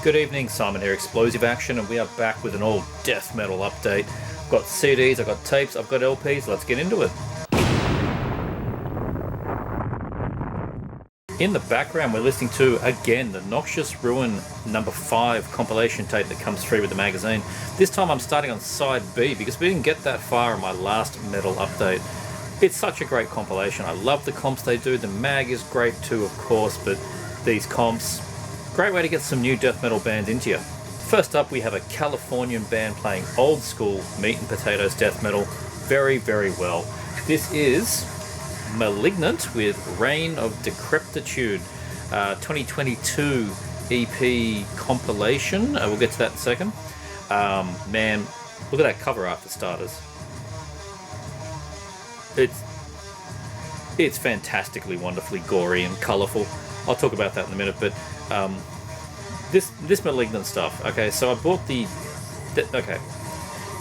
Good evening, Simon here, Explosive Action, and we are back with an all death metal update. I've got CDs, I've got tapes, I've got LPs, let's get into it. In the background we're listening to, again, the Noxious Ruin number 5 compilation tape that comes free with the magazine. This time I'm starting on side B because we didn't get that far in my last metal update. It's such a great compilation. I love the comps they do. The mag is great too, of course, but these comps, great way to get some new death metal bands into you. First up, we have a Californian band playing old school meat and potatoes death metal very, very well. This is Malignant with Reign of Decrepitude, 2022 EP compilation. We'll get to that in a second. Man, look at that cover art for starters. It's fantastically, wonderfully gory and colourful. I'll talk about that in a minute, but this Malignant stuff. Okay, so I bought okay,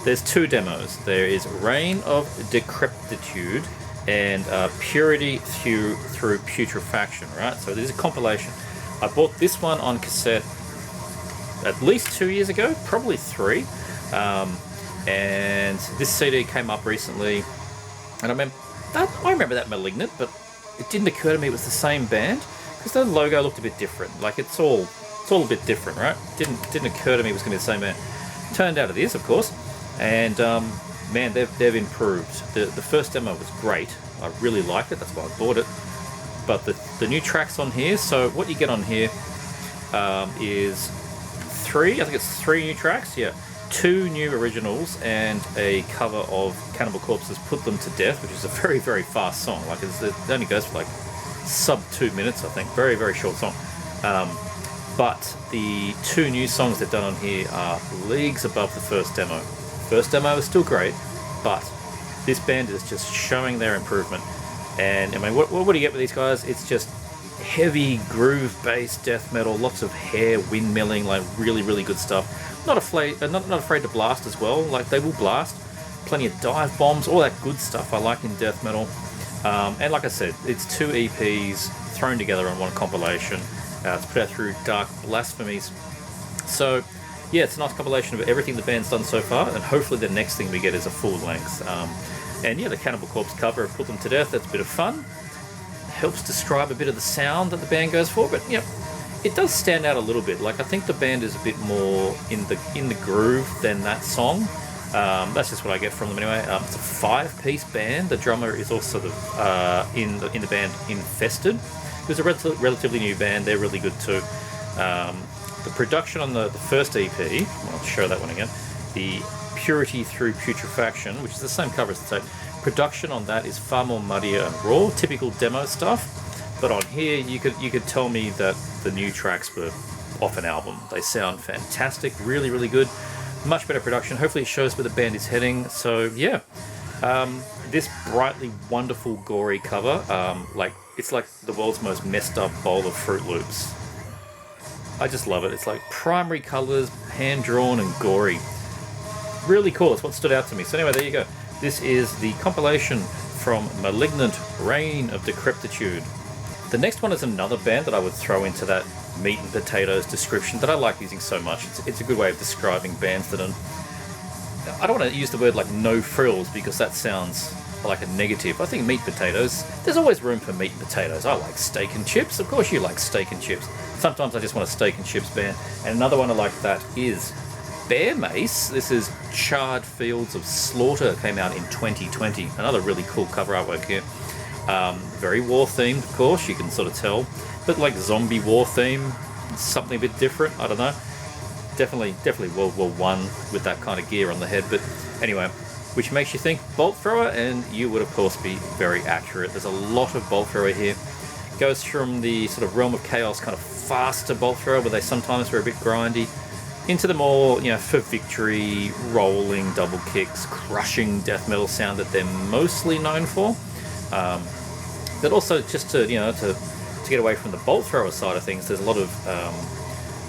there's two demos. There is Reign of Decrepitude and Purity through Putrefaction, right? So this is a compilation. I bought this one on cassette at least 2 years ago, probably 3. And this CD came up recently, and I remember that Malignant, but it didn't occur to me it was the same band because the logo looked a bit different. Like it's all a bit different, right? Didn't occur to me it was going to be the same band. Turned out it is, of course, and man, they've improved. The first demo was great. I really liked it. That's why I bought it. But the new tracks on here. So what you get on here is 3. I think it's 3 new tracks. Yeah, 2 new originals and a cover of Cannibal Corpse's "Put Them to Death," which is a very, very fast song. Like it only goes for like sub 2 minutes, I think. Very, very short song. But the 2 new songs they've done on here are leagues above the first demo. First demo was still great, but this band is just showing their improvement. And I mean, what do you get with these guys? It's just heavy groove-based death metal, lots of hair windmilling, like really, really good stuff. Not afraid to blast as well. Like they will blast. Plenty of dive bombs, all that good stuff I like in death metal. And like I said, it's 2 EPs thrown together on one compilation. It's put out through Dark Blasphemies. So yeah, it's a nice compilation of everything the band's done so far, and hopefully the next thing we get is a full length. And yeah, the Cannibal Corpse cover of "Put Them to Death," that's a bit of fun. Helps describe a bit of the sound that the band goes for, but yeah, it does stand out a little bit. Like I think the band is a bit more in the groove than that song. That's just what I get from them anyway. It's a 5-piece band. The drummer is also in the band Infested. It was a relatively new band. They're really good too. The production on the first EP, I'll show that one again, the Purity Through Putrefaction, which is the same cover as the tape, production on that is far more muddier and raw, typical demo stuff. But on here, you could tell me that the new tracks were off an album. They sound fantastic, really, really good. Much better production. Hopefully it shows where the band is heading. So yeah, this brightly wonderful, gory cover, it's like the world's most messed up bowl of Fruit Loops. I just love it. It's like primary colours, hand-drawn and gory. Really cool. It's what stood out to me. So anyway, there you go. This is the compilation from Malignant, Reign of Decrepitude. The next one is another band that I would throw into that meat and potatoes description that I like using so much. It's a good way of describing bands that are... I don't want to use the word like no frills because that sounds like a negative. I think meat potatoes, there's always room for meat and potatoes. I like steak and chips. Of course you like steak and chips. Sometimes I just want a steak and chips band. And another one I like that is Bear Mace. This is Charred Fields of Slaughter. Came out in 2020. Another really cool cover artwork here. Very war themed, of course, you can sort of tell. But like zombie war theme, something a bit different. I don't know. Definitely World War I with that kind of gear on the head. But anyway, which makes you think bolt thrower, and you would of course be very accurate. There's a lot of bolt thrower here. Goes from the sort of realm of chaos, kind of faster bolt thrower, where they sometimes were a bit grindy, into the more, for victory, rolling double kicks, crushing death metal sound that they're mostly known for. But also just to get away from the bolt thrower side of things, there's a lot of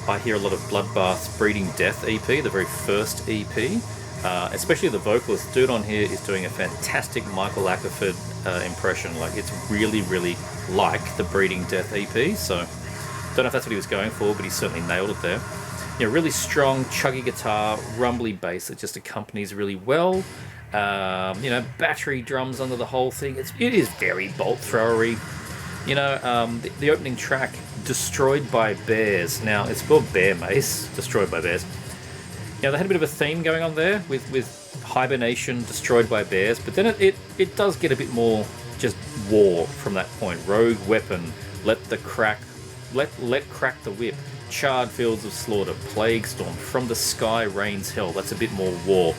I hear a lot of Bloodbath's Breeding Death EP, the very first EP. Especially the vocalist. Dude on here is doing a fantastic Michael Ackerford impression. Like, it's really, really like the Breeding Death EP. So, don't know if that's what he was going for, but he certainly nailed it there. really strong, chuggy guitar, rumbly bass that just accompanies really well. Battery drums under the whole thing. It is very bolt throwery. The opening track, Destroyed by Bears. Now, it's called Bear Mace, Destroyed by Bears. They had a bit of a theme going on there with hibernation, destroyed by bears, but then it does get a bit more just war from that point. Rogue weapon, let crack the whip, charred fields of slaughter, plague storm, from the sky rains hell. That's a bit more war.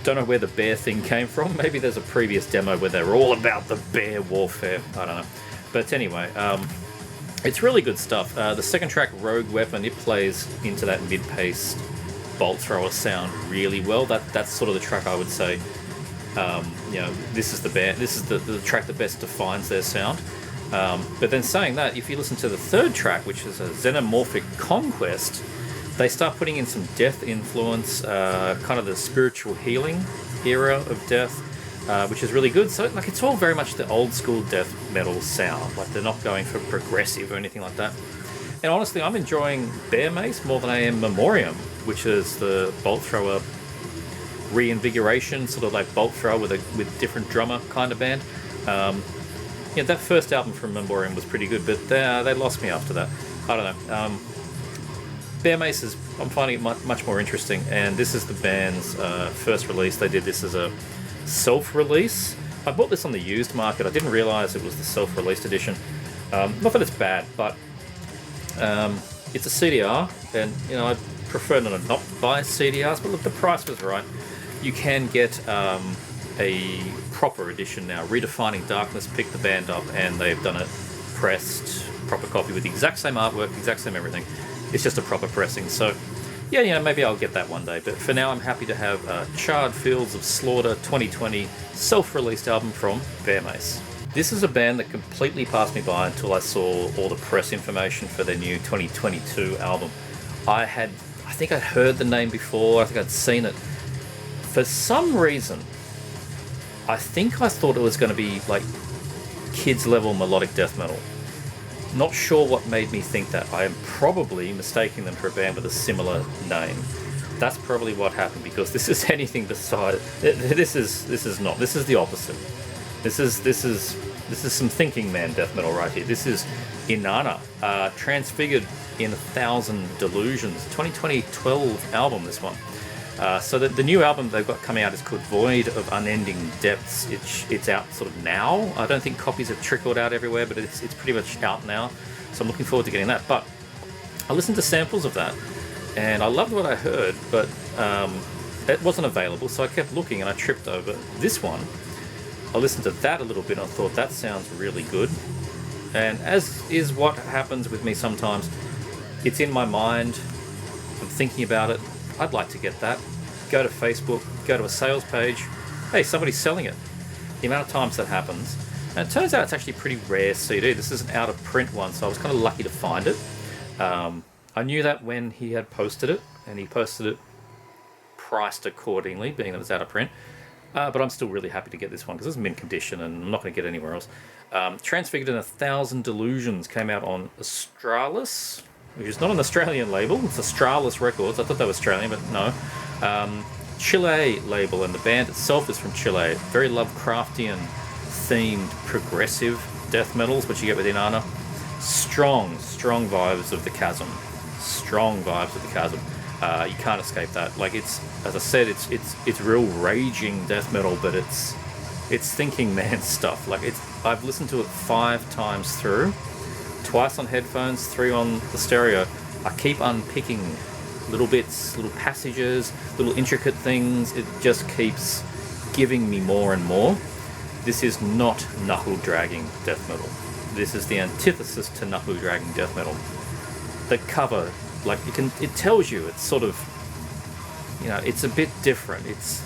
Don't know where the bear thing came from. Maybe there's a previous demo where they were all about the bear warfare. I don't know. But anyway, it's really good stuff. The second track, Rogue Weapon, it plays into that mid-paced bolt thrower sound really well. That's sort of the track I would say. This is the band. This is the track that best defines their sound. But then saying that, if you listen to the third track, which is a Xenomorphic Conquest, they start putting in some death influence, kind of the spiritual healing era of death, which is really good. So it's all very much the old school death metal sound. Like, they're not going for progressive or anything like that. And honestly, I'm enjoying Bear Mace more than I am Memoriam, which is the bolt thrower reinvigoration, sort of like bolt thrower with different drummer kind of band. That first album from Memoriam was pretty good, but they lost me after that. I don't know. Bear Mace I'm finding it much more interesting, and this is the band's first release. They did this as a self-release. I bought this on the used market. I didn't realise it was the self-released edition. Not that it's bad, but it's a CDR, and I prefer not to buy CDRs, but look, the price was right. You can get a proper edition now. Redefining Darkness picked the band up, and they've done a pressed proper copy with the exact same artwork, exact same everything. It's just a proper pressing. So yeah, maybe I'll get that one day. But for now, I'm happy to have Charred Fields of Slaughter 2020 self-released album from Bear Mace. This is a band that completely passed me by until I saw all the press information for their new 2022 album. I think I'd heard the name before. I think I'd seen it. For some reason, I thought it was going to be like kids level melodic death metal. Not sure what made me think that. I am probably mistaking them for a band with a similar name. That's probably what happened, because this is anything beside. This is not. This is the opposite. This is some thinking man death metal right here. This is Inanna, transfigured in 1,000 Delusions. 2012 album, this one. So the new album they've got coming out is called Void of Unending Depths. It's out sort of now. I don't think copies have trickled out everywhere, but it's pretty much out now. So I'm looking forward to getting that. But I listened to samples of that, and I loved what I heard, but it wasn't available, so I kept looking, and I tripped over this one. I listened to that a little bit, and I thought, that sounds really good. And as is what happens with me sometimes, it's in my mind, I'm thinking about it, I'd like to get that. Go to Facebook, go to a sales page, hey, somebody's selling it. The amount of times that happens. And it turns out it's actually a pretty rare CD. This is an out of print one, so I was kind of lucky to find it. I knew that when he had posted it, and he posted it priced accordingly, being that it's out of print. But I'm still really happy to get this one, because it's mint condition, and I'm not going to get it anywhere else. Transfigured in 1,000 Delusions came out on Australis, which is not an Australian label. It's Australis Records. I thought they were Australian, but no. Chile label, and the band itself is from Chile. Very Lovecraftian themed progressive death metals, which you get with Inanna. Strong vibes of the Chasm. Strong vibes of the Chasm. You can't escape that. Like, it's, as I said, it's real raging death metal, but it's thinking man stuff. Like, I've listened to it 5 times through. Twice on headphones, 3 on the stereo. I keep unpicking little bits, little passages, little intricate things. It just keeps giving me more and more. This is not knuckle-dragging death metal. This is the antithesis to knuckle-dragging death metal. The cover, like, it tells you, it's sort of, it's a bit different. It's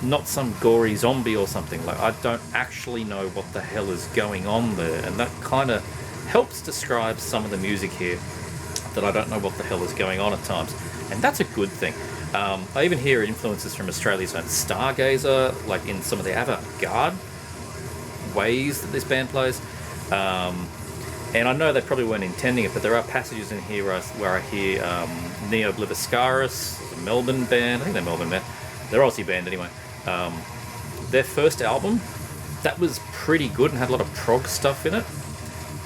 not some gory zombie or something. Like, I don't actually know what the hell is going on there, and that kind of helps describe some of the music here, that I don't know what the hell is going on at times, and that's a good thing. I even hear influences from Australia's own Stargazer, like in some of the avant-garde ways that this band plays. And I know they probably weren't intending it, but there are passages in here where I hear Neo Obliviscaris, a Melbourne band. I think they're Melbourne band. They're Aussie band anyway. Their first album, that was pretty good and had a lot of prog stuff in it.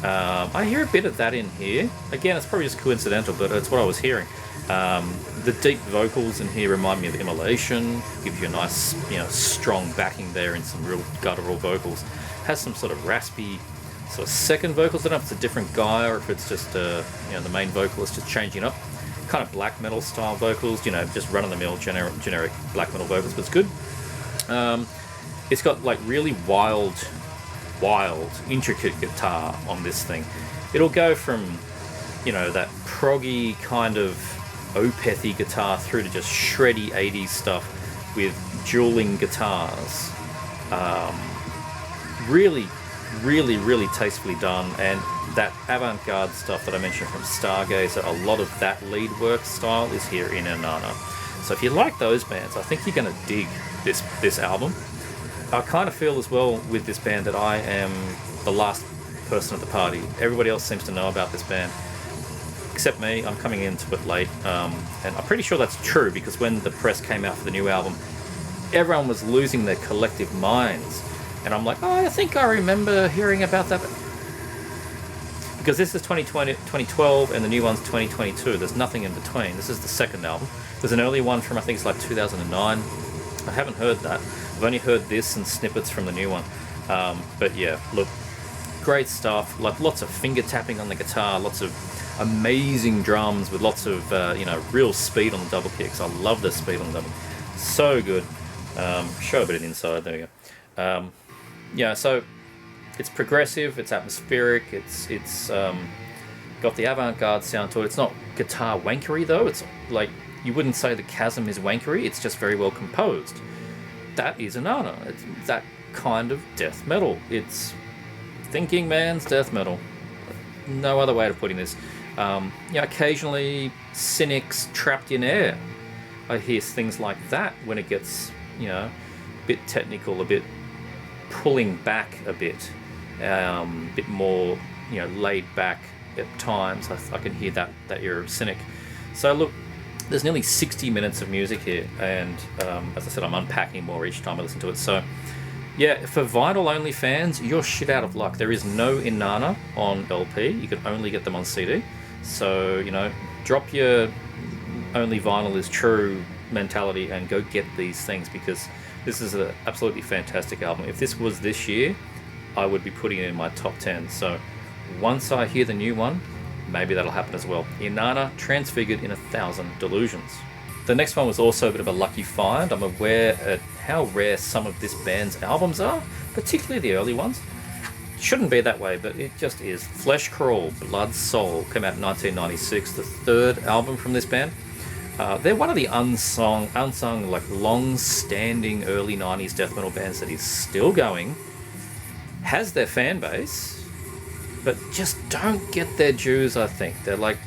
I hear a bit of that in here. Again, it's probably just coincidental, but it's what I was hearing. The deep vocals in here remind me of Immolation. Gives you a nice, strong backing there in some real guttural vocals. Has some sort of raspy sort of second vocals. I don't know if it's a different guy or if it's just the main vocalist just changing up. Kind of black metal style vocals, just run-of-the-mill generic black metal vocals, but it's good. It's got like really wild, intricate guitar on this thing. It'll go from, that proggy kind of Opethy guitar through to just shreddy 80s stuff with dueling guitars. Really, really, really tastefully done, and that avant-garde stuff that I mentioned from Stargazer, a lot of that lead work style is here in Inanna. So if you like those bands, I think you're going to dig this album. I kind of feel as well with this band that I am the last person at the party. Everybody else seems to know about this band, except me. I'm coming into it late, and I'm pretty sure that's true because when the press came out for the new album, everyone was losing their collective minds. And I'm like, oh, I think I remember hearing about that. Because this is 2012 and the new one's 2022. There's nothing in between. This is the second album. There's an early one from, I think it's like 2009. I haven't heard that. I've only heard this and snippets from the new one. But yeah, look, great stuff. Like lots of finger tapping on the guitar, lots of amazing drums with lots of, real speed on the double kicks. I love the speed on the double. So good. Show a bit of inside. There we go. Yeah, so it's progressive, it's atmospheric, it's got the avant-garde sound to it. It's not guitar wankery though. It's like, you wouldn't say the Chasm is wankery. It's just very well composed. That is Inanna. It's that kind of death metal. It's thinking man's death metal. No other way of putting this. Occasionally cynics trapped in air. I hear things like that when it gets, a bit technical, a bit pulling back a bit more, laid back at times. I can hear that era of cynic. So look, there's nearly 60 minutes of music here, and as I said, I'm unpacking more each time I listen to it. So yeah, for vinyl only fans, you're shit out of luck. There is no Inanna on LP. You can only get them on CD. So drop your only vinyl is true mentality and go get these things, because this is an absolutely fantastic album. If this was this year, I would be putting it in my top 10. So once I hear the new one, maybe that'll happen as well. Inanna transfigured in 1,000 delusions. The next one was also a bit of a lucky find. I'm aware at how rare some of this band's albums are, particularly the early ones. Shouldn't be that way, but it just is. Flesh Crawl, Blood Soul came out in 1996, the third album from this band. They're one of the unsung, like long-standing early 90s death metal bands that is still going, has their fan base, but just don't get their dues, I think. They're like,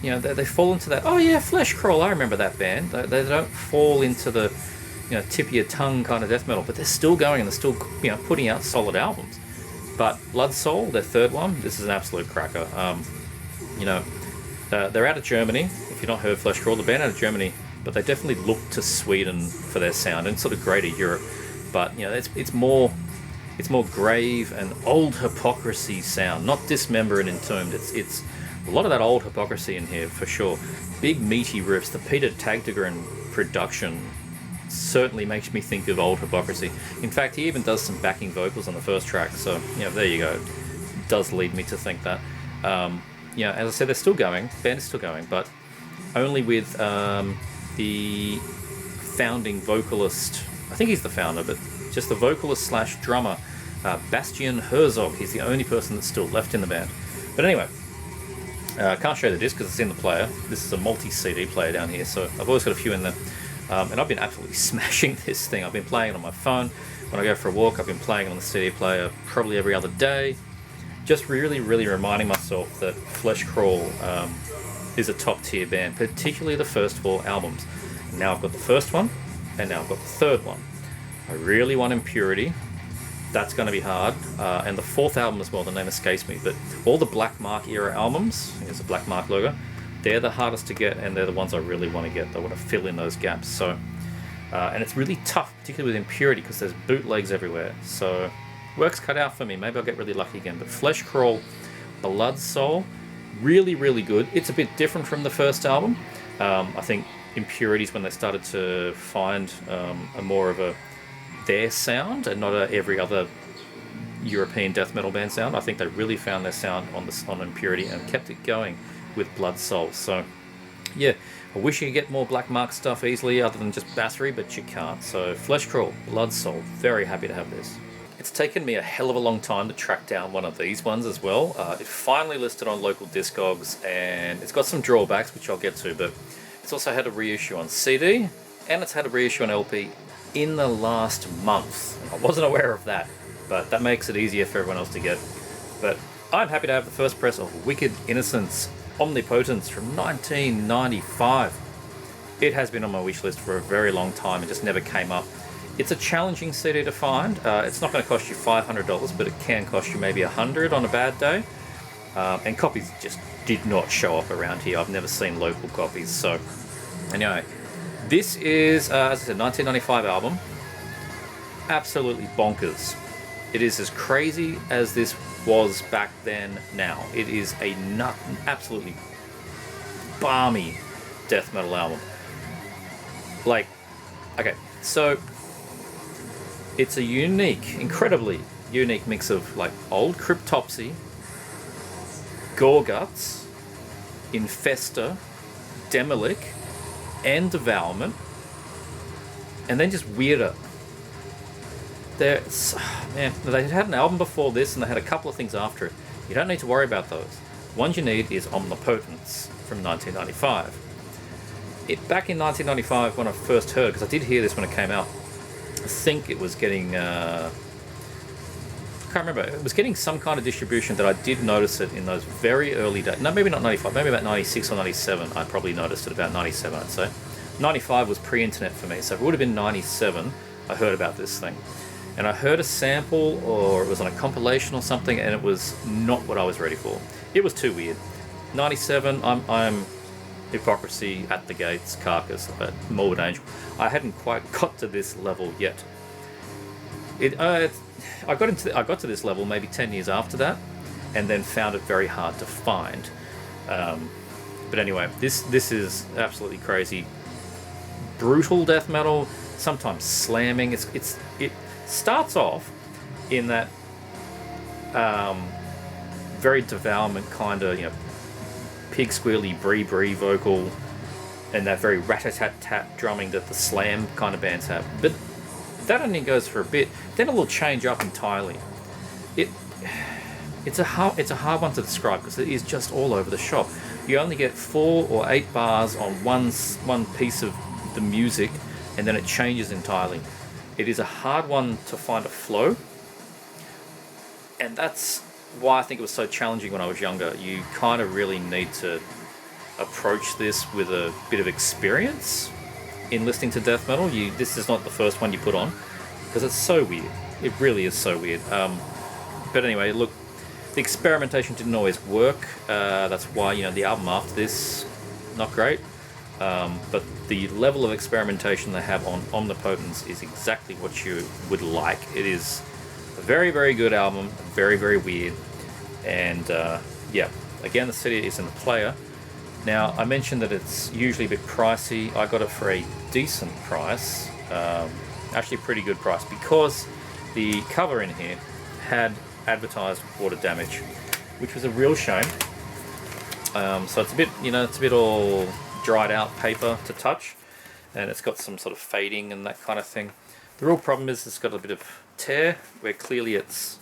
they fall into that, oh yeah, Flesh Crawl, I remember that band. They don't fall into the, tip of your tongue kind of death metal, but they're still going and they're still, putting out solid albums. But Blood Soul, their third one, this is an absolute cracker. They're out of Germany. If you've not heard Flesh Crawl, the band out of Germany, but they definitely look to Sweden for their sound and sort of greater Europe. But it's more grave and old hypocrisy sound, not Dismember and Entombed. It's a lot of that old hypocrisy in here for sure. Big meaty riffs. The Peter Tagdegren production certainly makes me think of old hypocrisy. In fact, he even does some backing vocals on the first track. So there you go. It does lead me to think that. As I said, they're still going. The band is still going, but only with the founding vocalist. I think he's the founder, but just the vocalist / drummer, Bastian Herzog. He's the only person that's still left in the band. But anyway, I can't show the disc because it's in the player. This is a multi-CD player down here, so I've always got a few in there. And I've been absolutely smashing this thing. I've been playing it on my phone. When I go for a walk, I've been playing it on the CD player probably every other day. Just really, really reminding myself that Flesh Crawl is a top tier band, particularly the first 4 albums. Now I've got the first one, and now I've got the third one. I really want Impurity. That's going to be hard. And the fourth album as well, the name escapes me, but all the Black Mark era albums, here's the Black Mark logo, they're the hardest to get, and they're the ones I really want to get. I want to fill in those gaps. So, and it's really tough, particularly with Impurity, because there's bootlegs everywhere. So, work's cut out for me. Maybe I'll get really lucky again. But Flesh Crawl, Blood Soul, really, really good. It's a bit different from the first album. I think Impurity's when they started to find a more of their sound and not every other European death metal band sound. I think they really found their sound on Impurity and kept it going with Blood Soul. So yeah, I wish you could get more Black Mark stuff easily other than just Bathory, but you can't. So Flesh Crawl, Blood Soul, very happy to have this. It's taken me a hell of a long time to track down one of these ones as well. It finally listed on local Discogs, and it's got some drawbacks which I'll get to, but it's also had a reissue on CD and it's had a reissue on LP in the last month. I wasn't aware of that, but that makes it easier for everyone else to get. But I'm happy to have the first press of Wicked Innocence Omnipotence from 1995. It has been on my wish list for a very long time and just never came up. It's a challenging CD to find. It's not going to cost you $500, but it can cost you maybe $100 on a bad day. And copies just did not show up around here. I've never seen local copies. So anyway, this is, as I said, 1995 album. Absolutely bonkers. It is as crazy as this was back then now. It is a absolutely balmy death metal album. Like, okay, so it's a unique, incredibly unique mix of like old Cryptopsy, Gorguts, Infesta, Demolic, and Devourment, and then just weirder. Man, they had an album before this, and they had a couple of things after it. You don't need to worry about those. One you need is Omnipotence from 1995. Back in 1995, when I first heard, because I did hear this when it came out, I think it was getting, I can't remember, it was getting some kind of distribution that I did notice it in those very early days. No, maybe not 95, maybe about 96 or 97. I probably noticed it about 97, I'd say. 95 was pre-internet for me, so if it would have been 97, I heard about this thing. And I heard a sample, or it was on a compilation or something, and it was not what I was ready for. It was too weird. 97, I'm Hypocrisy, At the Gates, Carcass, Morbid Angel. I hadn't quite got to this level yet. I got to this level maybe 10 years after that, and then found it very hard to find. But anyway, this is absolutely crazy. Brutal death metal, sometimes slamming. It starts off in that very Devourment kind of, pig squealy bree vocal, and that very rat-a-tat-tat drumming that the slam kind of bands have. But that only goes for a bit, then it will change up entirely. It's a hard one to describe because it is just all over the shop. You only get 4 or 8 bars on one piece of the music, and then it changes entirely. It is a hard one to find a flow, and that's why I think it was so challenging when I was younger. You kind of really need to approach this with a bit of experience in listening to death metal. This is not the first one you put on, because it's so weird. It really is so weird. But anyway, look, the experimentation didn't always work. That's why, the album after this, not great. But the level of experimentation they have on Omnipotence is exactly what you would like. It is a very, very good album, very, very weird. And yeah, again, the CD is in the player. Now, I mentioned that it's usually a bit pricey. I got it for a decent price, actually a pretty good price, because the cover in here had advertised water damage, which was a real shame. So it's a bit, it's a bit all dried out paper to touch, and it's got some sort of fading and that kind of thing. The real problem is it's got a bit of tear where clearly it's,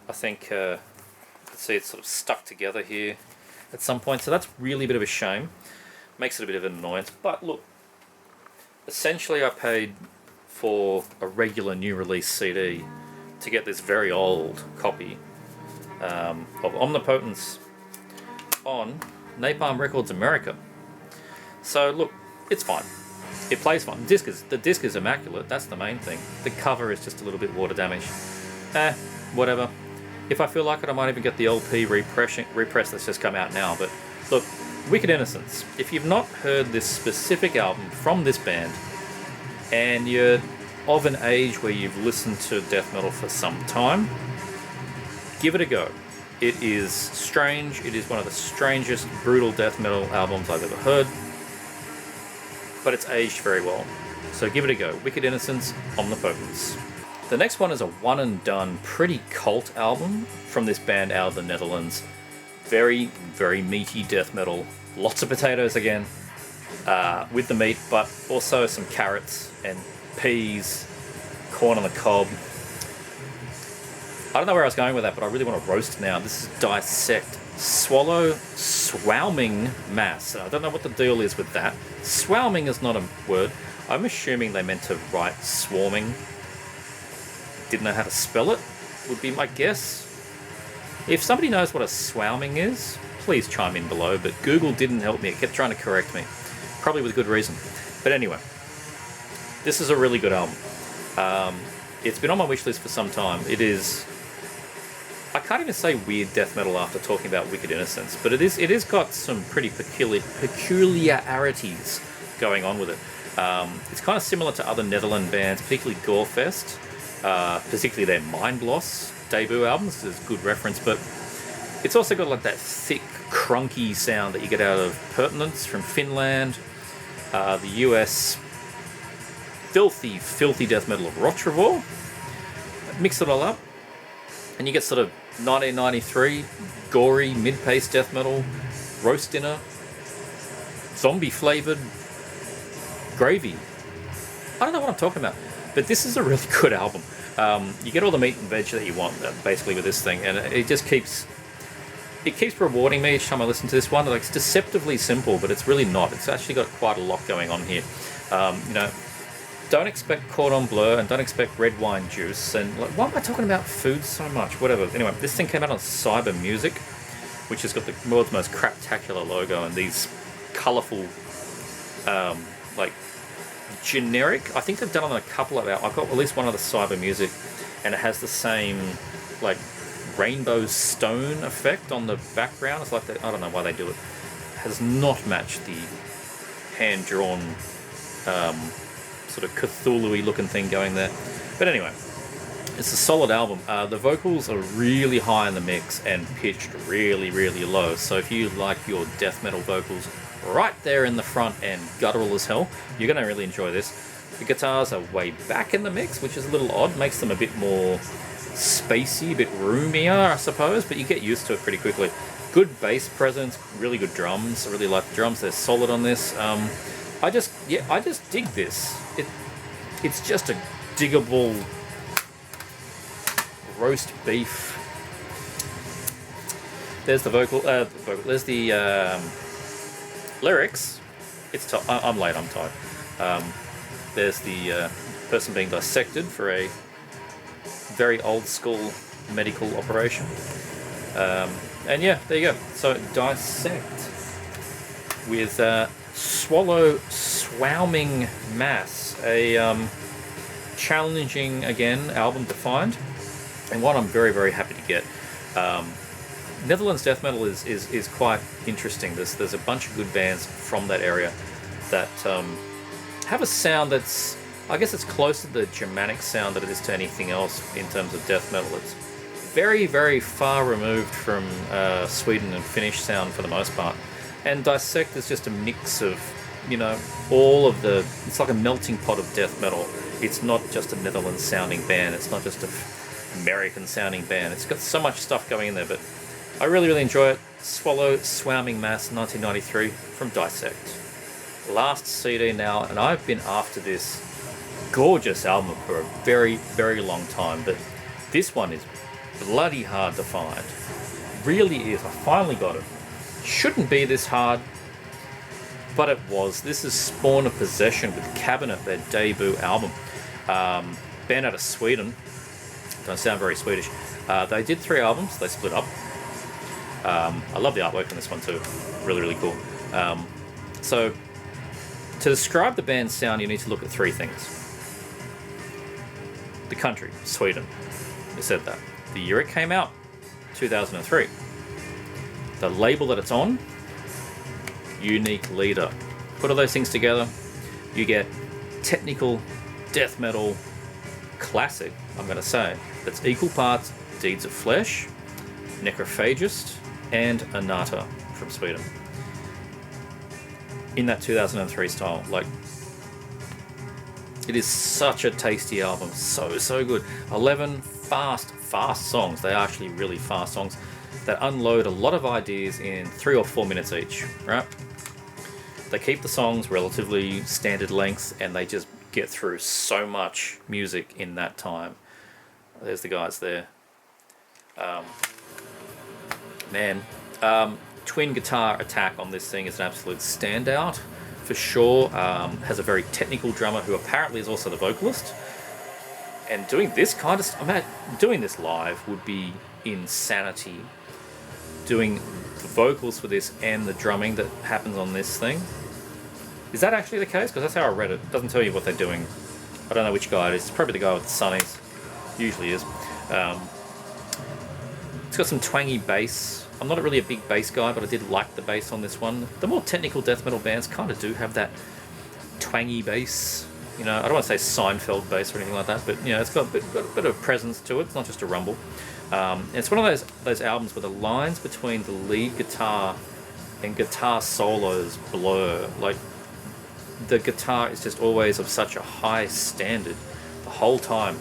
I think, you can see it's sort of stuck together here at some point, so that's really a bit of a shame. Makes it a bit of an annoyance. But look, essentially I paid for a regular new release CD to get this very old copy of Omnipotence on Napalm Records America. So look, it's fine. It plays fine. The disc is immaculate. That's the main thing. The cover is just a little bit water damaged. whatever. If I feel like it, I might even get the LP repress that's just come out now. But look, Wicked Innocence. If you've not heard this specific album from this band, and you're of an age where you've listened to death metal for some time, give it a go. It is strange. It is one of the strangest brutal death metal albums I've ever heard, but it's aged very well. So give it a go. Wicked Innocence, Omnipotence. The next one is a one and done, pretty cult album from this band out of the Netherlands. Very, very meaty death metal. Lots of potatoes again, with the meat, but also some carrots and peas, corn on the cob. I don't know where I was going with that, but I really want to roast now. This is Dissect Swallow Swarming Mass. I don't know what the deal is with that. Swarming is not a word. I'm assuming they meant to write swarming. Didn't know how to spell it, would be my guess. If somebody knows what a swarming is, please chime in below, but Google didn't help me. It kept trying to correct me. Probably with good reason. But anyway, this is a really good album. It's been on my wishlist for some time. It is... I can't even say weird death metal after talking about Wicked Innocence, but it is got some pretty peculiarities going on with it. It's kind of similar to other Netherlands bands, particularly Gorefest, particularly their Mind Loss debut albums. This is a good reference, but it's also got like that thick, crunky sound that you get out of Pertinence from Finland, the US filthy, filthy death metal of Rotrevor. Mix it all up, and you get sort of 1993 gory mid-paced death metal, roast dinner, zombie flavored gravy. I don't know what I'm talking about, but this is a really good album. You get all the meat and veg that you want, basically, with this thing, and it just keeps rewarding me each time I listen to this one. Like, it's deceptively simple, but it's really not. It's actually got quite a lot going on here. You know, don't expect cordon bleu and don't expect red wine juice. And like, why am I talking about food so much? Whatever. Anyway, this thing came out on Cyber Music, which has got the world's most craptacular logo and these colourful, like, generic. I think they've done on a couple of I've got at least one of the Cyber Music, and it has the same, like, rainbow stone effect on the background. It's like I don't know why they do it. It has not matched the hand-drawn sort of Cthulhu-y looking thing going there. But anyway, it's a solid album. The vocals are really high in the mix and pitched really, really low. So if you like your death metal vocals right there in the front and guttural as hell, you're going to really enjoy this. The guitars are way back in the mix, which is a little odd. Makes them a bit more spacey, a bit roomier, I suppose, but you get used to it pretty quickly. Good bass presence, really good drums. I really like the drums. They're solid on this. I just dig this. It's just a diggable roast beef. There's the vocal. There's the lyrics. I'm late. I'm tired. There's the person being dissected for a very old school medical operation. And yeah, there you go. So Dissect with Swallow Swarming Mass, a challenging, again, album to find, and one I'm very, very happy to get. Netherlands death metal is quite interesting. There's a bunch of good bands from that area that have a sound that's, I guess it's close to the Germanic sound that it is to anything else in terms of death metal. It's very, very far removed from Sweden and Finnish sound for the most part. And Dissect is just a mix of, you know, all of the... It's like a melting pot of death metal. It's not just a Netherlands sounding band. It's not just an American sounding band. It's got so much stuff going in there, but I really, really enjoy it. Swallow Swarming Mass 1993 from Dissect. Last CD now, and I've been after this gorgeous album for a very, very long time, but this one is bloody hard to find. Really is. I finally got it. Shouldn't be this hard, but it was. This is Spawn of Possession with Cabinet, their debut album. Band out of Sweden. Don't sound very Swedish. They did 3 albums. They split up. I love the artwork on this one too. Really, really cool. So, to describe the band's sound, you need to look at 3 things. The country, Sweden. It said that. The year it came out, 2003. The label that it's on, Unique Leader. Put all those things together, you get technical death metal classic, I'm going to say, that's equal parts Deeds of Flesh, Necrophagist, and Anata from Sweden. In that 2003 style. Like, it is such a tasty album. So good. 11 fast songs. They are actually really fast songs that unload a lot of ideas in 3 or 4 minutes each, right? They keep the songs relatively standard length, and they just get through so much music in that time. There's the guys there. Twin guitar attack on this thing is an absolute standout, for sure. Has a very technical drummer who apparently is also the vocalist. And doing this kind of stuff, doing this live would be insanity. Doing the vocals for this and the drumming that happens on this thing. Is that actually the case? Because that's how I read it. It doesn't tell you what they're doing. I don't know which guy it is. It's probably the guy with the sunnies. Usually is. It's got some twangy bass. I'm not really a big bass guy, but I did like the bass on this one. The more technical death metal bands kind of do have that twangy bass. You know, I don't want to say Seinfeld bass or anything like that, but you know, it's got a bit of presence to it. It's not just a rumble. And it's one of those albums where the lines between the lead guitar and guitar solos blur. Like, the guitar is just always of such a high standard the whole time.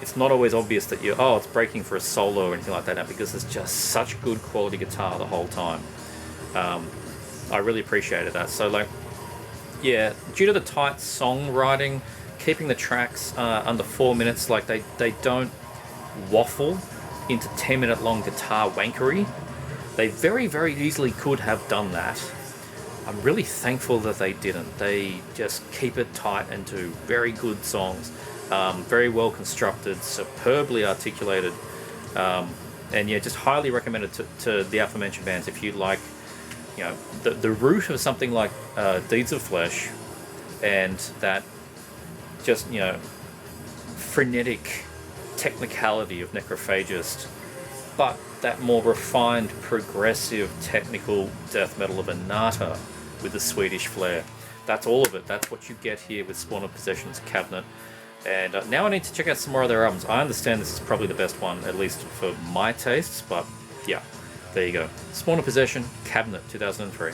It's not always obvious that it's breaking for a solo or anything like that, because it's just such good quality guitar the whole time. I really appreciated that. So, like, yeah, due to the tight songwriting, keeping the tracks under 4 minutes, like they don't waffle into 10-minute long guitar wankery. They very, very easily could have done that. I'm really thankful that they didn't. They just keep it tight and do very good songs. Very well constructed, superbly articulated, and yeah, just highly recommended to the aforementioned bands if you like, you know, the root of something like Deeds of Flesh, and that just, you know, frenetic technicality of Necrophagist, but that more refined, progressive, technical death metal of Anata with the Swedish flair. That's all of it. That's what you get here with Spawn of Possession's Cabinet. And now I need to check out some more of their albums. I understand this is probably the best one, at least for my tastes, but yeah, there you go. Spawn of Possession, Cabinet, 2003.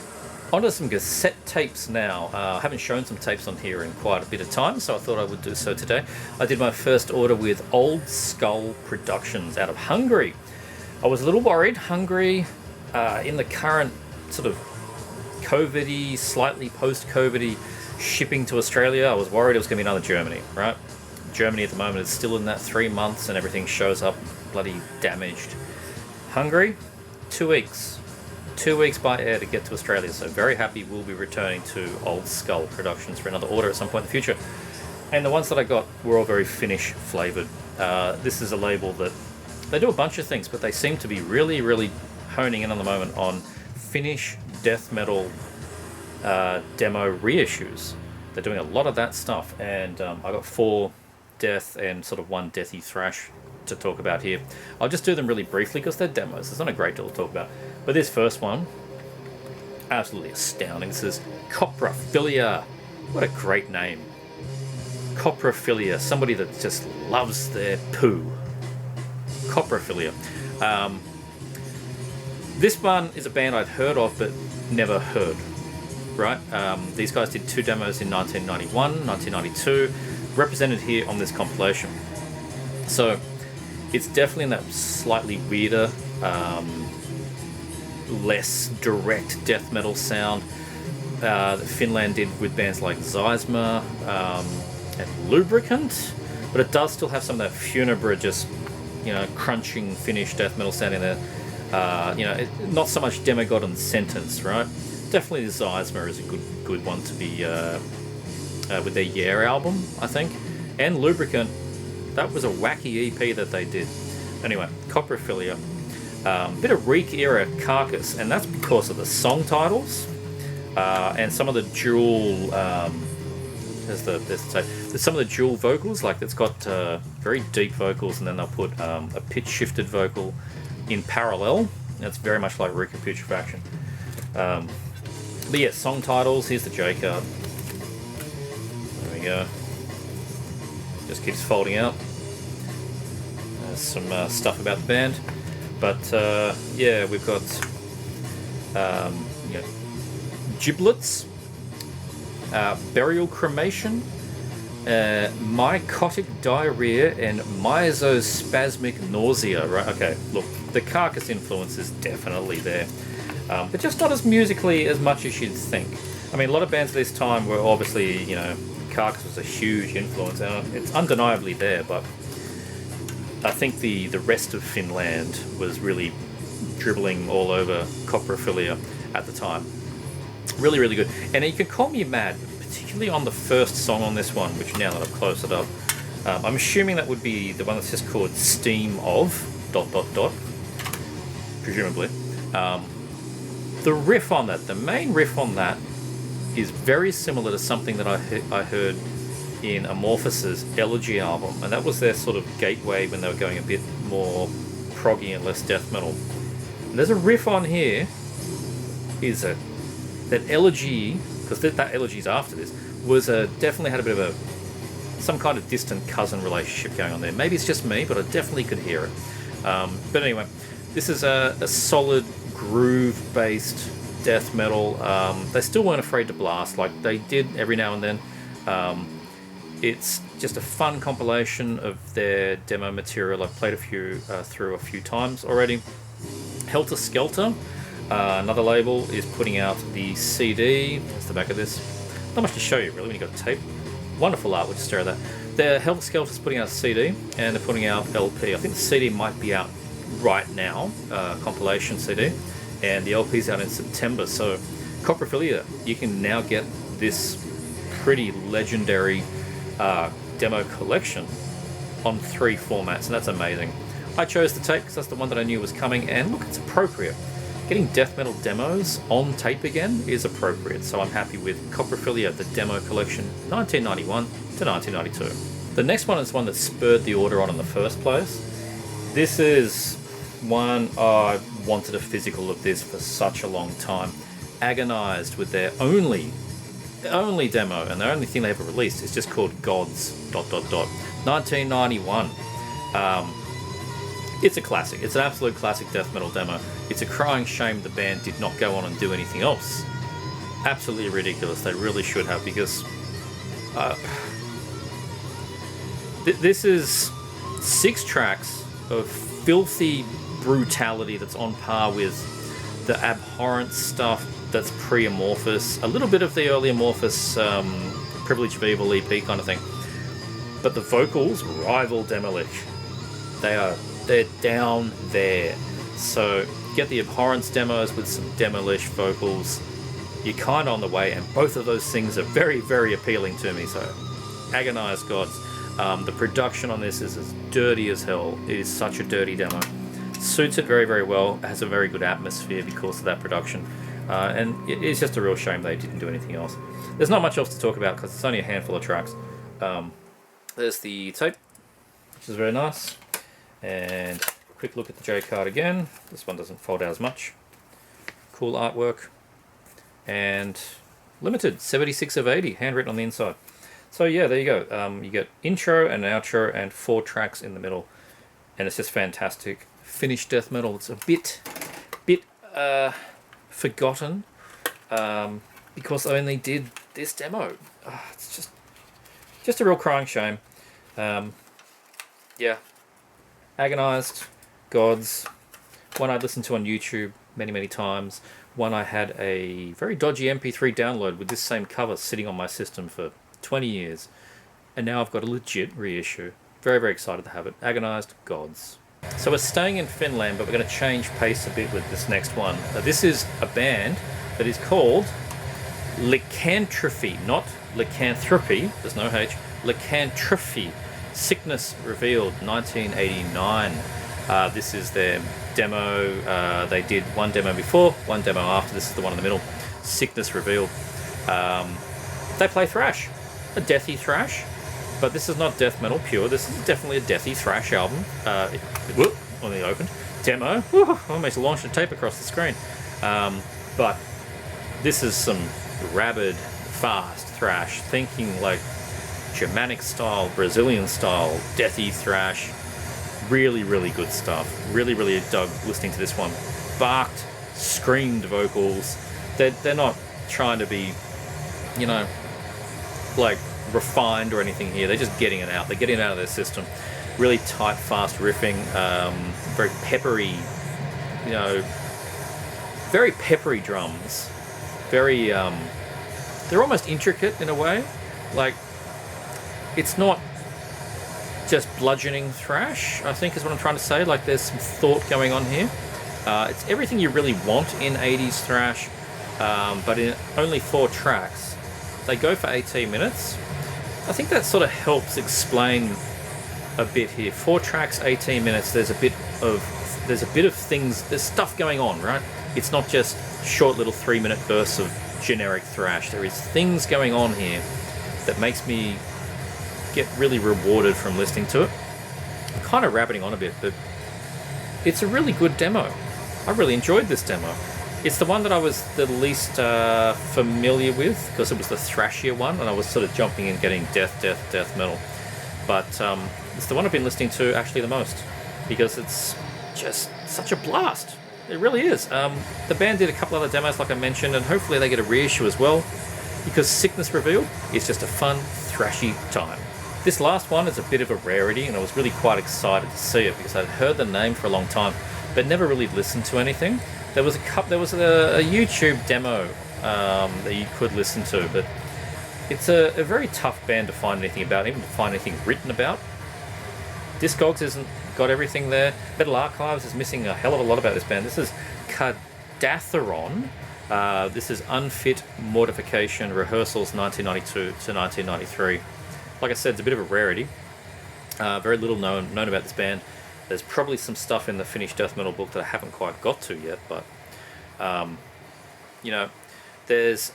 On to some cassette tapes now. I haven't shown some tapes on here in quite a bit of time, so I thought I would do so today. I did my first order with Old Skull Productions out of Hungary. I was a little worried. Hungary, in the current sort of COVID-y, slightly post-COVID-y shipping to Australia, I was worried it was going to be another Germany, right? Germany at the moment is still in that 3 months and everything shows up bloody damaged. Hungary, 2 weeks. 2 weeks by air to get to Australia, so very happy we'll be returning to Old Skull Productions for another order at some point in the future. And the ones that I got were all very Finnish flavoured. This is a label that they do a bunch of things, but they seem to be really, really honing in on the moment on Finnish death metal demo reissues. They're doing a lot of that stuff, and I got 4 death and sort of 1 deathy thrash to talk about here. I'll just do them really briefly because they're demos. There's not a great deal to talk about. But this first one, absolutely astounding. This is Coprophilia. What a great name. Coprophilia, somebody that just loves their poo. Coprophilia. This one is a band I'd heard of but never heard. Right? These guys did 2 demos in 1991, 1992, represented here on this compilation. So it's definitely in that slightly weirder, less direct death metal sound that Finland did with bands like Zeisma and Lubricant, but it does still have some of that Funebra, just, you know, crunching Finnish death metal sound in there. You know, not so much Demigod and Sentence, right? Definitely the Zeisma is a good one to be with their Yeah album, I think. And Lubricant, that was a wacky EP that they did. Anyway, Coprophilia. Bit of Reek era Carcass, and that's because of the song titles and some of the dual There's the tape. There's some of the dual vocals, like it's got very deep vocals, and then they'll put a pitch shifted vocal in parallel. That's very much like Recapitulation. But yeah, song titles. Here's the J card. There we go. Just keeps folding out. There's some stuff about the band, but yeah, we've got you know, Giblets, Burial Cremation, Mycotic Diarrhea, and Mesospasmic Nausea. Right? Okay, look, the Carcass influence is definitely there, but just not as musically as much as you'd think. I mean, a lot of bands at this time were obviously, you know, Carcass was a huge influence. It's undeniably there, but I think the rest of Finland was really dribbling all over Coprophilia at the time. Really, really good. And you can call me mad, particularly on the first song on this one, which now that I've closed it up, I'm assuming that would be the one that's just called Steam of ... presumably. The riff on that, the main riff on that, is very similar to something that I heard in Amorphous' Elegy album, and that was their sort of gateway when they were going a bit more proggy and less death metal. And there's a riff on here, that Elegy, because that Elegy's after this, was definitely had a bit of some kind of distant cousin relationship going on there. Maybe it's just me, but I definitely could hear it. But anyway, this is a solid groove-based death metal. They still weren't afraid to blast, like they did every now and then. It's just a fun compilation of their demo material. I've played through a few times already. Helter Skelter, another label, is putting out the CD. That's the back of this. Not much to show you really when you've got tape. Wonderful artwork to stare at that. The Helter Skelter is putting out a CD, and they're putting out LP. I think the CD might be out right now, compilation CD, and the LP's out in September. So Coprophilia, you can now get this pretty legendary demo collection on 3 formats, and that's amazing. I chose the tape because that's the one that I knew was coming, and look, it's appropriate. Getting death metal demos on tape again is appropriate, so I'm happy with Coprophilia, the demo collection, 1991 to 1992. The next one is one that spurred the order on in the first place. This is one I wanted a physical of this for such a long time. Agonized with their only demo, and the only thing they ever released is just called Gods ... 1991. It's a classic. It's an absolute classic death metal demo. It's a crying shame the band did not go on and do anything else. Absolutely ridiculous. They really should have, because this is 6 tracks of filthy brutality that's on par with the abhorrent stuff that's pre-Amorphous, a little bit of the early Amorphous Privilege of Evil EP kind of thing. But the vocals rival Demolish. They're down there. So get the Abhorrence demos with some Demolish vocals. You're kind of on the way, and both of those things are very, very appealing to me. So Agonized Gods. The production on this is as dirty as hell. It is such a dirty demo. Suits it very, very well. It has a very good atmosphere because of that production. And it's just a real shame they didn't do anything else. There's not much else to talk about because it's only a handful of tracks. There's the tape, which is very nice. And a quick look at the J card again. This one doesn't fold out as much. Cool artwork. And limited, 76 of 80, handwritten on the inside. So yeah, there you go. You get intro and outro and 4 tracks in the middle. And it's just fantastic. Finished death metal. It's a bit forgotten because I only did this demo. It's just a real crying shame. Yeah, Agonized Gods, one I'd listened to on YouTube many times, one I had a very dodgy MP3 download with this same cover sitting on my system for 20 years, and now I've got a legit reissue. Very, very excited to have it. Agonized Gods. So we're staying in Finland, but we're going to change pace a bit with this next one. This is a band that is called Lycanthropy, not lycanthropy, there's no H, Lycanthropy. Sickness Revealed, 1989. This is their demo. They did one demo before, one demo after. This is the one in the middle. Sickness Revealed. They play thrash. a deathy thrash, but this is not death metal pure. This is definitely a deathy thrash album. Whoop, only opened. Demo. Whew, almost launched a tape across the screen. But this is some rabid, fast thrash. Thinking like Germanic style, Brazilian style, deathy thrash. Really, really good stuff. Really, really dug listening to this one. Barked, screamed vocals. They're not trying to be, you know, like refined or anything here. They're just getting it out. They're getting it out of their system. Really tight, fast riffing. Very peppery, you know, very peppery drums. Very, they're almost intricate in a way. Like, it's not just bludgeoning thrash, I think is what I'm trying to say. Like, there's some thought going on here. It's everything you really want in 80s thrash, but in only 4 tracks. They go for 18 minutes. I think that sort of helps explain a bit here. 4 tracks, 18 minutes. There's a bit of things. There's stuff going on, right? It's not just short little 3-minute bursts of generic thrash. There is things going on here that makes me get really rewarded from listening to it. I'm kind of rabbiting on a bit, but it's a really good demo. I really enjoyed this demo. It's the one that I was the least familiar with, because it was the thrashier one, and I was sort of jumping in getting death metal. But it's the one I've been listening to actually the most, because it's just such a blast. It really is. The band did a couple other demos like I mentioned, and hopefully they get a reissue as well, because Sickness Revealed is just a fun, thrashy time. This last one is a bit of a rarity, and I was really quite excited to see it because I'd heard the name for a long time, but never really listened to anything. There was a YouTube demo that you could listen to, but it's a very tough band to find anything about, even to find anything written about. Discogs isn't got everything there. Metal Archives is missing a hell of a lot about this band. This is Cadatharon. This is Unfit Mortification Rehearsals 1992 to 1993. Like I said, it's a bit of a rarity. Very little known about this band. There's probably some stuff in the finished death metal book that I haven't quite got to yet, but you know, there's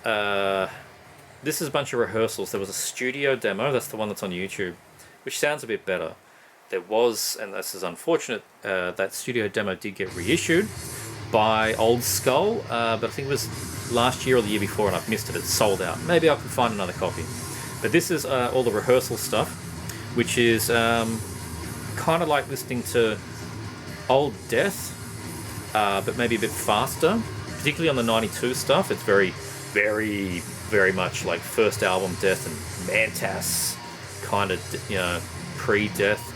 this is a bunch of rehearsals. There was a studio demo. That's the one that's on YouTube, which sounds a bit better. There was, and this is unfortunate, that studio demo did get reissued by Old Skull, but I think it was last year or the year before, and I've missed it. It's sold out. Maybe I can find another copy. But this is all the rehearsal stuff, which is kind of like listening to old Death, but maybe a bit faster. Particularly on the 92 stuff, it's very, very, very much like first album Death and Mantas kind of, you know, pre-Death.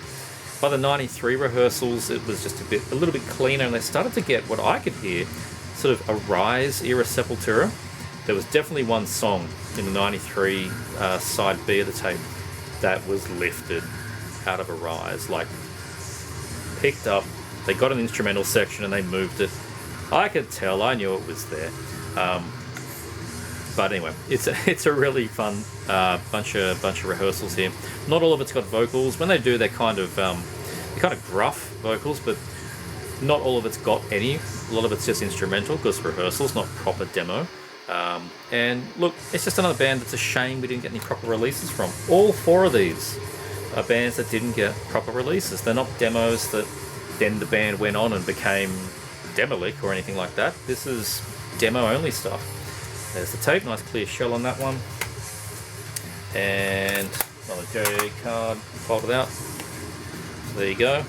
By the 93 rehearsals, it was just a little bit cleaner, and they started to get what I could hear, sort of a Rise era Sepultura. There was definitely one song in the 93 side B of the tape that was lifted out of a Rise, like picked up. They got an instrumental section and they moved it. I could tell, I knew it was there. But anyway, it's a really fun bunch of rehearsals here. Not all of it's got vocals. When they do, they're kind of gruff vocals, but not all of it's got any. A lot of it's just instrumental because rehearsals, not proper demo. And look, it's just another band that's a shame we didn't get any proper releases from. All 4 of these are bands that didn't get proper releases. They're not demos that then the band went on and became Demolic or anything like that. This is demo only stuff. There's the tape, nice clear shell on that one. And another J card folded out. So there you go.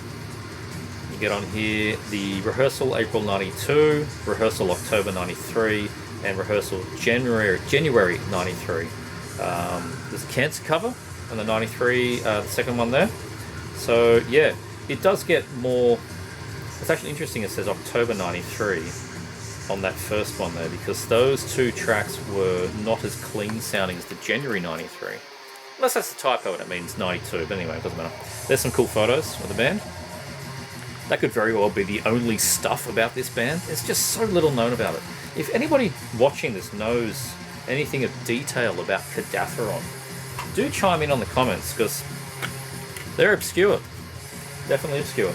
You get on here the rehearsal April 92, rehearsal October 93, and rehearsal January 93. There's a Cancer cover on the 93, the second one there. So yeah, it does get more. It's actually interesting it says October 93 on that first one there, because those 2 tracks were not as clean sounding as the January 93. Unless that's the typo and it means 92, but anyway, it doesn't matter. There's some cool photos of the band. That could very well be the only stuff about this band. There's just so little known about it. If anybody watching this knows anything of detail about Cadatharon, do chime in on the comments, because they're obscure. Definitely obscure.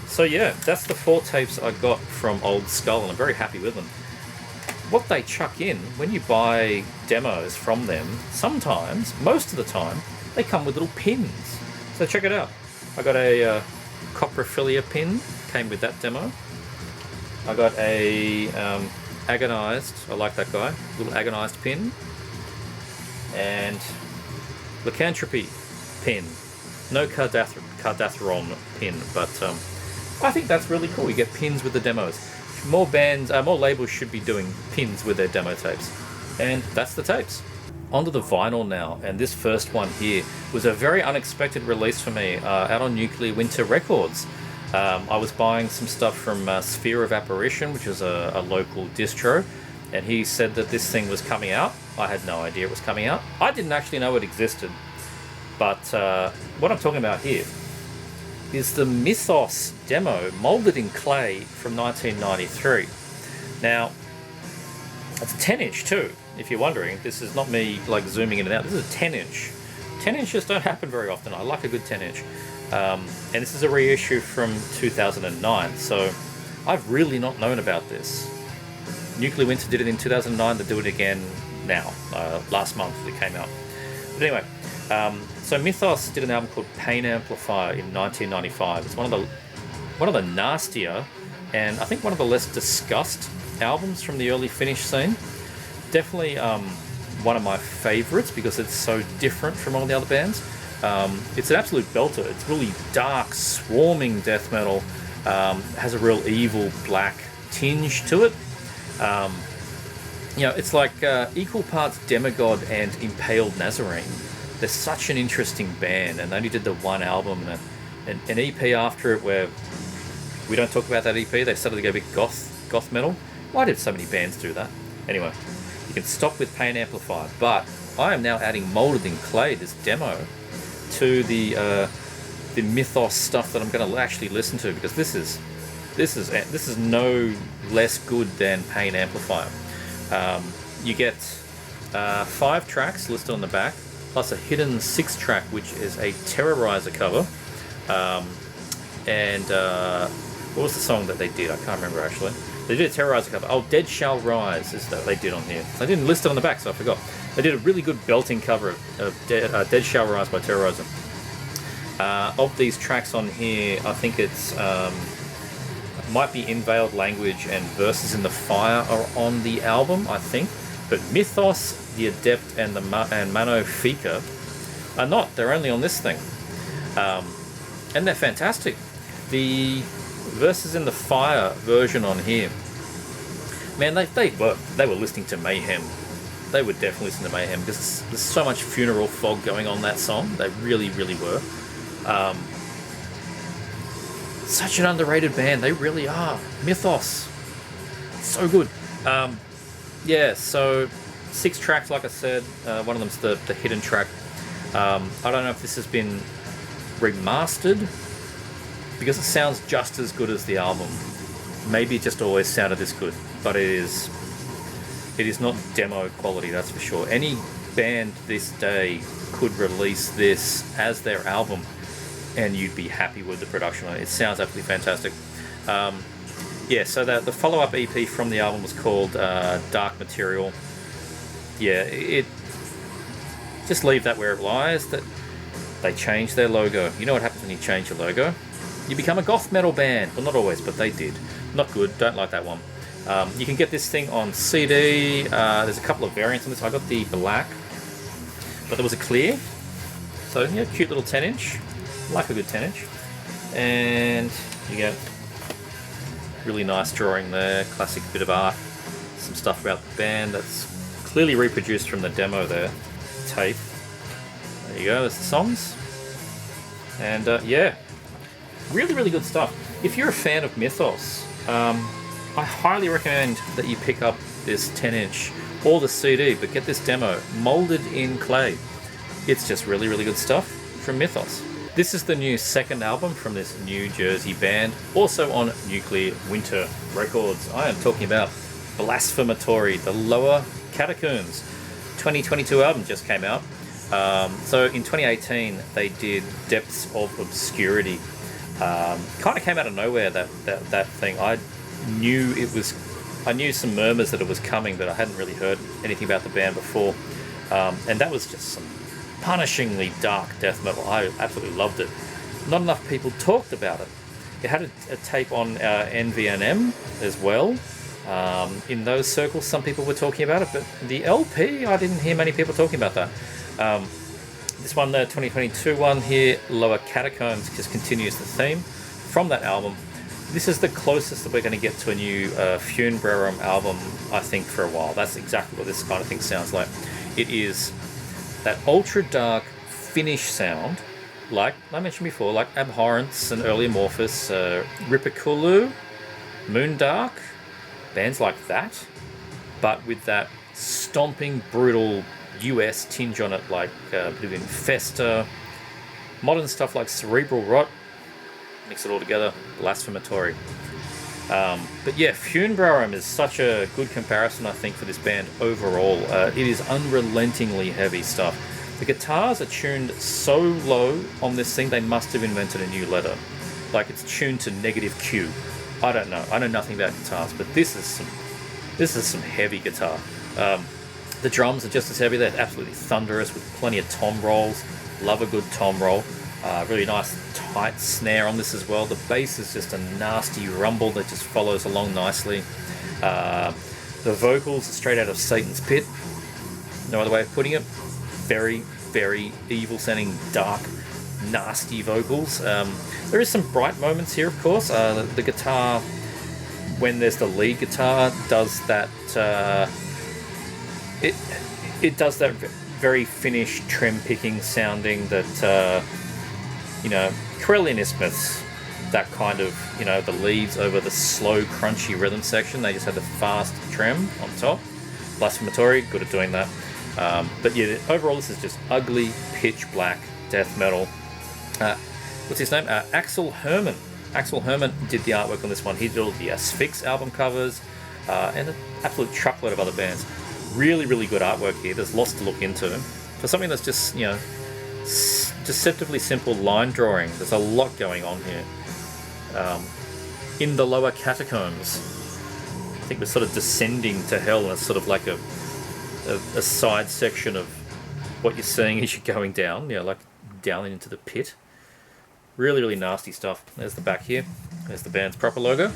So yeah, that's the 4 tapes I got from Old Skull, and I'm very happy with them. what they chuck in when you buy demos from them, sometimes, most of the time, they come with little pins. So check it out. I got a Coprophilia pin, came with that demo. I got a Agonized, I like that guy, little Agonized pin. And Lycanthropy pin. No Cardatheron pin, but I think that's really cool. You get pins with the demos. More bands, more labels should be doing pins with their demo tapes. And that's the tapes. Onto the vinyl now, and this first one here was a very unexpected release for me, out on Nuclear Winter Records. I was buying some stuff from Sphere of Apparition, which is a local distro, and he said that this thing was coming out. I had no idea it was coming out. I didn't actually know it existed, but what I'm talking about here is the Mythos demo, molded in clay from 1993. Now, it's a 10-inch too, if you're wondering. This is not me like zooming in and out. This is a 10-inch. 10 inches don't happen very often. I like a good 10-inch. And this is a reissue from 2009, so I've really not known about this. Nuclear Winter did it in 2009, they do it again now, last month it came out. But anyway, so Mythos did an album called Pain Amplifier in 1995. It's one of the nastier, and I think one of the less discussed albums from the early Finnish scene. Definitely one of my favourites because it's so different from all the other bands. It's an absolute belter. It's really dark, swarming death metal. Has a real evil black tinge to it. It's like equal parts Demigod and Impaled Nazarene. They're such an interesting band, and they only did the one album and an EP after it where we don't talk about that EP. They started to go a bit goth metal. Why did so many bands do that? Anyway, you can stop with Pain Amplifier, but I am now adding Molded in Clay, this demo, to the Mythos stuff that I'm going to actually listen to, because this is no less good than Pain Amplifier. You get 5 tracks listed on the back, plus a hidden 6th track, which is a Terrorizer cover. What was the song that they did? I can't remember actually. They did a Terrorizer cover. Oh, Dead Shall Rise is that they did on here. I didn't list it on the back, so I forgot. They did a really good belting cover of Dead Shall Rise by Terrorizer. Of these tracks on here, I think it's might be In Veiled Language and Verses in the Fire are on the album, I think. But Mythos, The Adept, and Mano Fika are not. They're only on this thing. And they're fantastic. The Verses in the Fire version on here, man, they were listening to Mayhem. They would definitely listen to Mayhem because there's so much funeral fog going on that song. They really, really were. Such an underrated band. They really are. Mythos. So good. So 6 tracks, like I said. One of them's the hidden track. I don't know if this has been remastered, because it sounds just as good as the album. Maybe it just always sounded this good, but it is not demo quality, that's for sure. Any band this day could release this as their album and you'd be happy with the production on it. It sounds absolutely fantastic. So the follow-up EP from the album was called Dark Material. It just leave that where it lies. That they changed their logo. You know what happens when you change your logo? You become a goth metal band. Well, not always, but they did. Not good. Don't like that one. You can get this thing on CD. There's a couple of variants on this. I got the black, but there was a clear. So cute little 10-inch. Like a good 10-inch. And you get really nice drawing there. Classic bit of art. Some stuff about the band that's clearly reproduced from the demo there. Tape. There you go. There's the songs. And really, really good stuff. If you're a fan of Mythos, I highly recommend that you pick up this 10-inch or the CD, but get this demo, Molded in Clay. It's just really, really good stuff from Mythos. This is the new 2nd album from this New Jersey band, also on Nuclear Winter Records. I am talking about Blasphematory, The Lower Catacombs. 2022 album just came out. So in 2018, they did Depths of Obscurity. Kind of came out of nowhere, that thing. I knew it was I knew some murmurs that it was coming, but I hadn't really heard anything about the band before. And that was just some punishingly dark death metal. I absolutely loved it. Not enough people talked about it. It had a tape on NVNM as well. In those circles, some people were talking about it, but the LP, I didn't hear many people talking about that. This one, the 2022 one here, Lower Catacombs, just continues the theme from that album. This is the closest that we're going to get to a new Funebrarum album, I think, for a while. That's exactly what this kind of thing sounds like. It is that ultra dark Finnish sound, like I mentioned before, like Abhorrence and early Amorphous, Ripikulu, Moondark, bands like that, but with that stomping, brutal US tinge on it, like a bit of Infesta, modern stuff like Cerebral Rot, mix it all together, blasphematory. But yeah, Funebrarum is such a good comparison, I think, for this band overall. It is unrelentingly heavy stuff. The guitars are tuned so low on this thing, they must have invented a new letter. Like, it's tuned to -Q. I don't know. I know nothing about guitars, but this is some heavy guitar. The drums are just as heavy. They're absolutely thunderous with plenty of tom rolls. Love a good tom roll. Really nice tight snare on this as well. The bass is just a nasty rumble that just follows along nicely. The vocals are straight out of Satan's Pit. No other way of putting it. Very, very evil sounding, dark, nasty vocals. There is some bright moments here, of course. The guitar, when there's the lead guitar, does that. It does that very Finnish trem picking sounding that Corellian Isthmus, that kind of, the leads over the slow crunchy rhythm section. They just have the fast trem on top. Blasphematory, good at doing that. But yeah, overall this is just ugly, pitch black death metal. What's his name? Axel Herman. Axel Herman did the artwork on this one. He did all the Sphinx album covers and an absolute truckload of other bands. Really, really good artwork here. There's lots to look into. For something that's just, deceptively simple line drawing, there's a lot going on here. In the Lower Catacombs, I think we're sort of descending to hell, and it's sort of like a side section of what you're seeing as you're going down, like down into the pit. Really, really nasty stuff. There's the back here. There's the band's proper logo.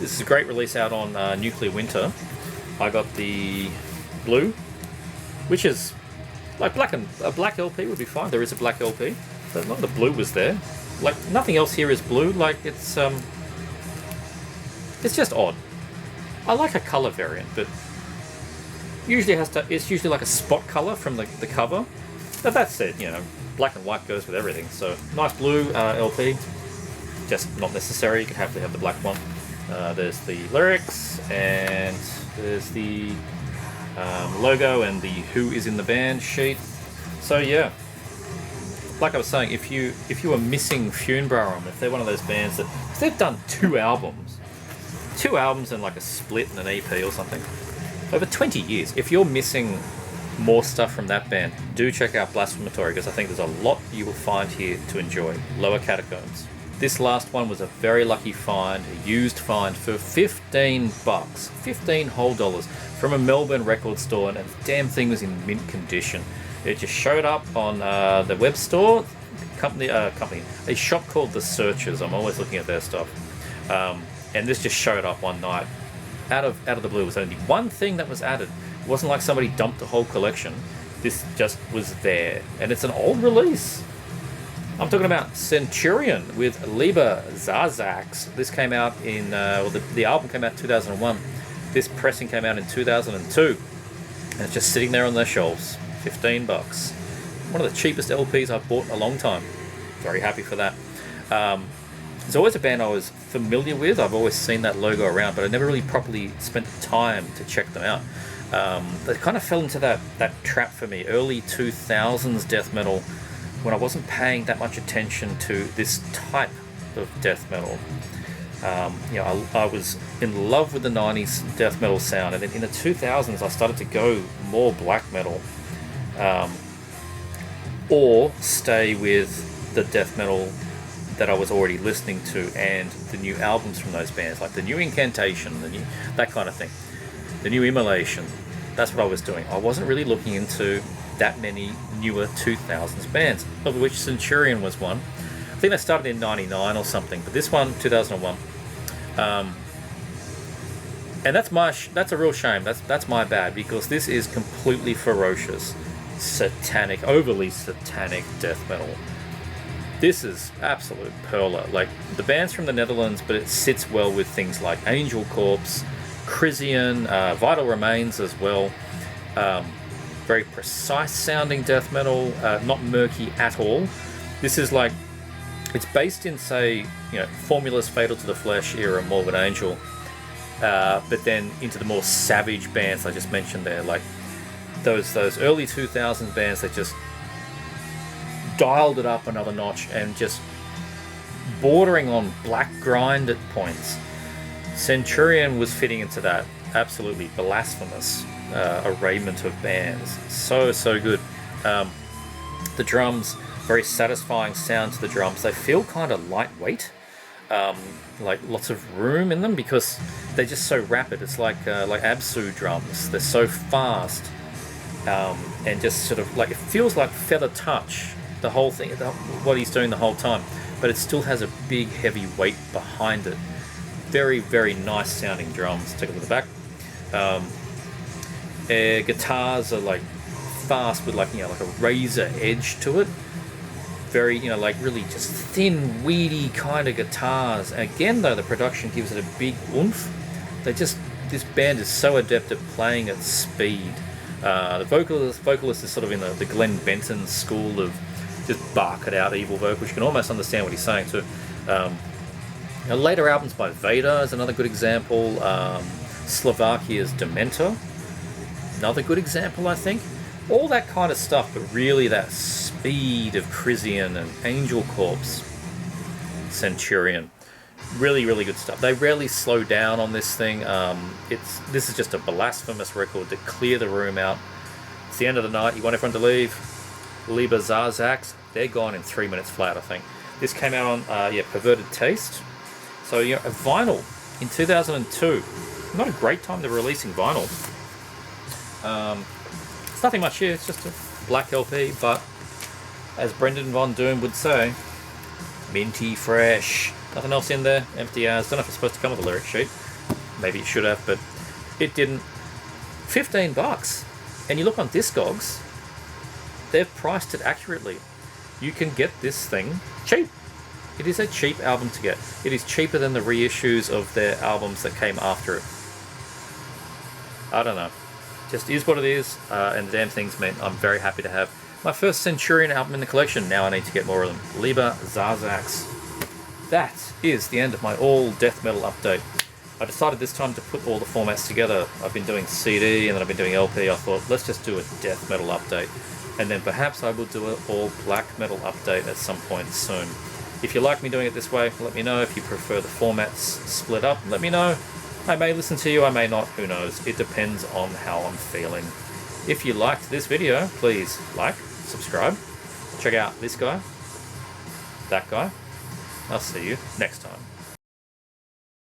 This is a great release out on Nuclear Winter. I got the blue, which is like a black LP would be fine. There is a black LP, but not the blue was there. Like, nothing else here is blue. Like, it's just odd. I like a color variant, but usually it's usually like a spot color from the cover. But that said, black and white goes with everything. So nice blue LP, just not necessary. You can happily have the black one. There's the lyrics, and there's the logo and the who is in the band sheet. So yeah, like I was saying, if you were missing Funebrarum, if they're one of those bands that, if they've done two albums and like a split and an EP or something over 20 years, if you're missing more stuff from that band, do check out Blasphematory, because I think there's a lot you will find here to enjoy. Lower Catacombs. This last one was a very lucky find, a used find for $15, $15 whole dollars, from a Melbourne record store, and the damn thing was in mint condition. It just showed up on the web store, a shop called The Searchers. I'm always looking at their stuff, and this just showed up one night, out of the blue. It was only one thing that was added. It wasn't like somebody dumped a whole collection. This just was there, and it's an old release. I'm talking about Centurion with Liber Zazax. This came out in, the album came out in 2001. This pressing came out in 2002. And it's just sitting there on their shelves. $15. One of the cheapest LPs I've bought in a long time. Very happy for that. It's always a band I was familiar with. I've always seen that logo around, but I never really properly spent time to check them out. They kind of fell into that trap for me. Early 2000s death metal, when I wasn't paying that much attention to this type of death metal. I was in love with the 90s death metal sound, and then in the 2000s I started to go more black metal, or stay with the death metal that I was already listening to, and the new albums from those bands, like the new Incantation, that kind of thing, the new Immolation. That's what I was doing. I wasn't really looking into that many newer 2000s bands, of which Centurion was one. I think they started in 99 or something, but this one, 2001. And that's a real shame. That's my bad, because this is completely ferocious, satanic, overly satanic death metal. This is absolute perler. Like, the band's from the Netherlands, but it sits well with things like Angel Corpse, Crisian, Vital Remains as well. Very precise sounding death metal, not murky at all. This is like, it's based in, say, Formula's Fatal to the Flesh era, Morbid Angel, but then into the more savage bands I just mentioned there, like those early 2000s bands that just dialed it up another notch and just bordering on black grind at points. Centurion was fitting into that absolutely blasphemous arrayment of bands. So good. The drums, very satisfying sound to the drums. They feel kind of lightweight, like lots of room in them, because they're just so rapid. It's like Absu drums. They're so fast, and just sort of like, it feels like feather touch, the whole thing, what he's doing the whole time, but it still has a big heavy weight behind it. Very, very nice sounding drums. Take a look at the back. Guitars are like fast with like a razor edge to it. Very, like really just thin, weedy kind of guitars. And again, though, the production gives it a big oomph. This band is so adept at playing at speed. The vocalist is sort of in the Glenn Benton school of just bark it out evil vocals. You can almost understand what he's saying too. Later albums by Vader is another good example. Slovakia's Dementor, another good example, I think. All that kind of stuff, but really that speed of Crisian and Angel Corpse, Centurion. Really, really good stuff. They rarely slow down on this thing. This is just a blasphemous record to clear the room out. It's the end of the night. You want everyone to leave. Lieber Zarzax, they're gone in 3 minutes flat, I think. This came out on Perverted Taste. So, a vinyl in 2002. Not a great time to be releasing vinyl. It's nothing much here. It's just a black LP, but as Brendan Von Doom would say, minty fresh. Nothing else in there. Empty as. Don't know if it's supposed to come with a lyric sheet. Maybe it should have, but it didn't. $15. And you look on Discogs, they've priced it accurately. You can get this thing cheap. It is a cheap album to get. It is cheaper than the reissues of their albums that came after it. I don't know. Just is what it is, and the damn thing's meant I'm very happy to have my first Centurion album in the collection. Now I need to get more of them. Lieber Zarzax. That is the end of my all death metal update. I decided this time to put all the formats together. I've been doing CD and then I've been doing LP. I thought, let's just do a death metal update. And then perhaps I will do an all black metal update at some point soon. If you like me doing it this way, let me know. If you prefer the formats split up, let me know. I may listen to you, I may not, who knows. It depends on how I'm feeling. If you liked this video, please like, subscribe, check out this guy, that guy. I'll see you next time.